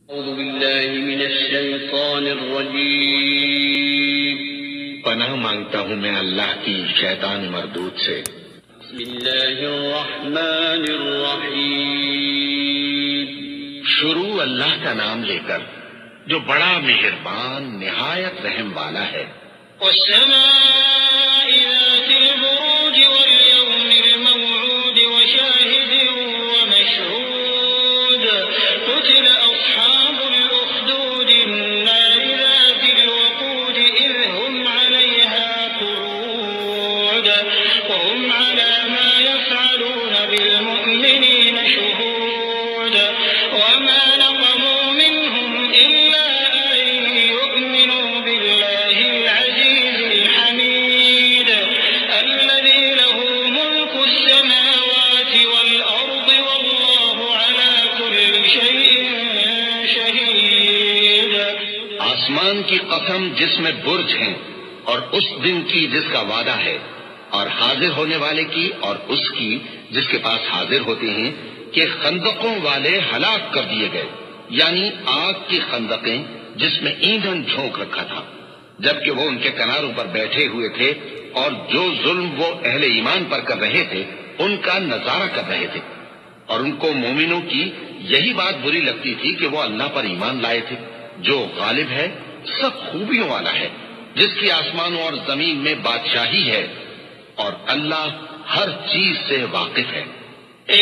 اعوذ باللہ من الشیطان الرجیم پناہ مانگتا ہوں میں اللہ کی شیطان مردود سے۔ بسم اللہ الرحمن الرحیم شروع اللہ کا نام لے کر جو بڑا مہربان نہایت رحم والا ہے۔ والسماء ذات البروج واليوم الموعود وشاهد ومشهود قتل أصحاب الأخدود النار ذات الوقود إذ هم عليها قعود وهم على ما يفعلون بالمؤمنين شهود وما نقموا منهم إلا أن يؤمنوا بالله العزيز الحميد الذي له ملك السماوات والأرض والله على كل شيء شهيد۔ آسمان کی قسم جس میں برج ہیں اور اس دن کی جس کا وعدہ ہے، اور حاضر ہونے والے کی اور اس کی جس کے پاس حاضر ہوتے ہیں کہ خندقوں والے ہلاک کر دیے گئے، یعنی آگ کی خندقیں جس میں ایندھن جھونک رکھا تھا، جبکہ وہ ان کے کناروں پر بیٹھے ہوئے تھے اور جو ظلم وہ اہل ایمان پر کر رہے تھے ان کا نظارہ کر رہے تھے، اور ان کو مومنوں کی یہی بات بری لگتی تھی کہ وہ اللہ پر ایمان لائے تھے جو غالب ہے، سب خوبیوں والا ہے، جس کی آسمانوں اور زمین میں بادشاہی ہے، اور اللہ ہر چیز سے واقف ہے۔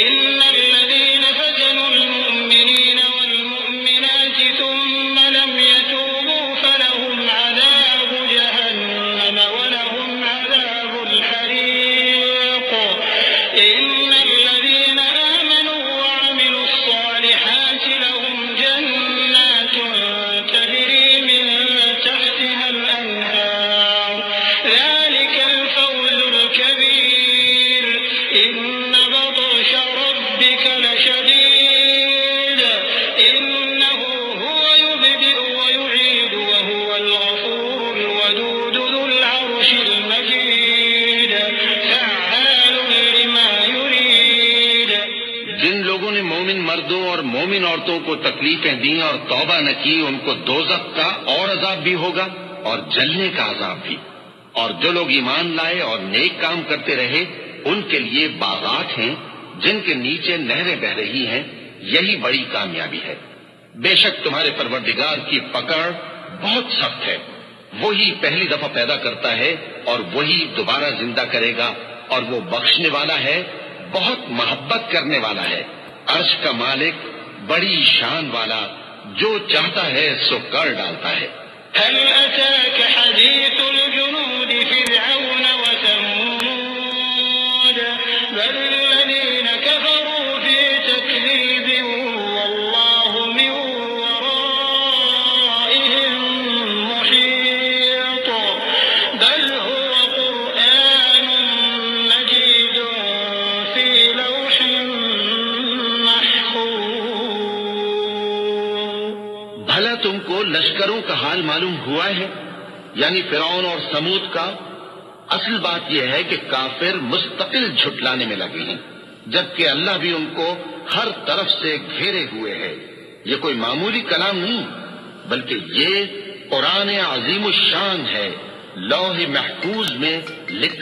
إن الذين فتنوا المؤمنين والمؤمنات ثم لم يتوبوا فلهم عذاب جهنم ولهم عذاب الحريق إن الذين آمنوا وعملوا الصالحات لهم جنات تجري من تحتها الأنهار ذلك الفوز الكبير إن بطش ربك لشديد إنه هو يبدئ ويعيد وهو الغفور الودود ذو العرش المجيد فعال لما يريد۔ جن لوگوں نے مومن مردوں اور مومن عورتوں کو تکلیفیں دیں اور توبہ نہ کی ان کو دوزخ کا اور عذاب بھی ہوگا اور جلنے کا عذاب بھی، اور جو لوگ ایمان لائے اور نیک کام کرتے رہے ان کے لیے باغات ہیں جن کے نیچے نہریں بہ رہی ہیں، یہی بڑی کامیابی ہے۔ بے شک تمہارے پروردگار کی پکڑ بہت سخت ہے، وہی پہلی دفعہ پیدا کرتا ہے اور وہی دوبارہ زندہ کرے گا، اور وہ بخشنے والا ہے، بہت محبت کرنے والا ہے، عرش کا مالک، بڑی شان والا، جو چاہتا ہے سو کر ڈالتا ہے۔ هل أتاك حديث الجنود فرعون وثمود بل الذين كفروا في تكذيب والله من ورائهم محيط بل هو قرآن مجيد في لوح محفوظ۔ بھلا تم کو لشکروں کا حال معلوم ہوا ہے، یعنی فرعون اور سمود کا؟ اصل بات یہ ہے کہ کافر مستقل جھٹلانے میں لگے ہیں، جبکہ اللہ بھی ان کو ہر طرف سے گھیرے ہوئے ہے۔ یہ کوئی معمولی کلام نہیں بلکہ یہ قرآن عظیم الشان ہے، لوح محفوظ میں لکھ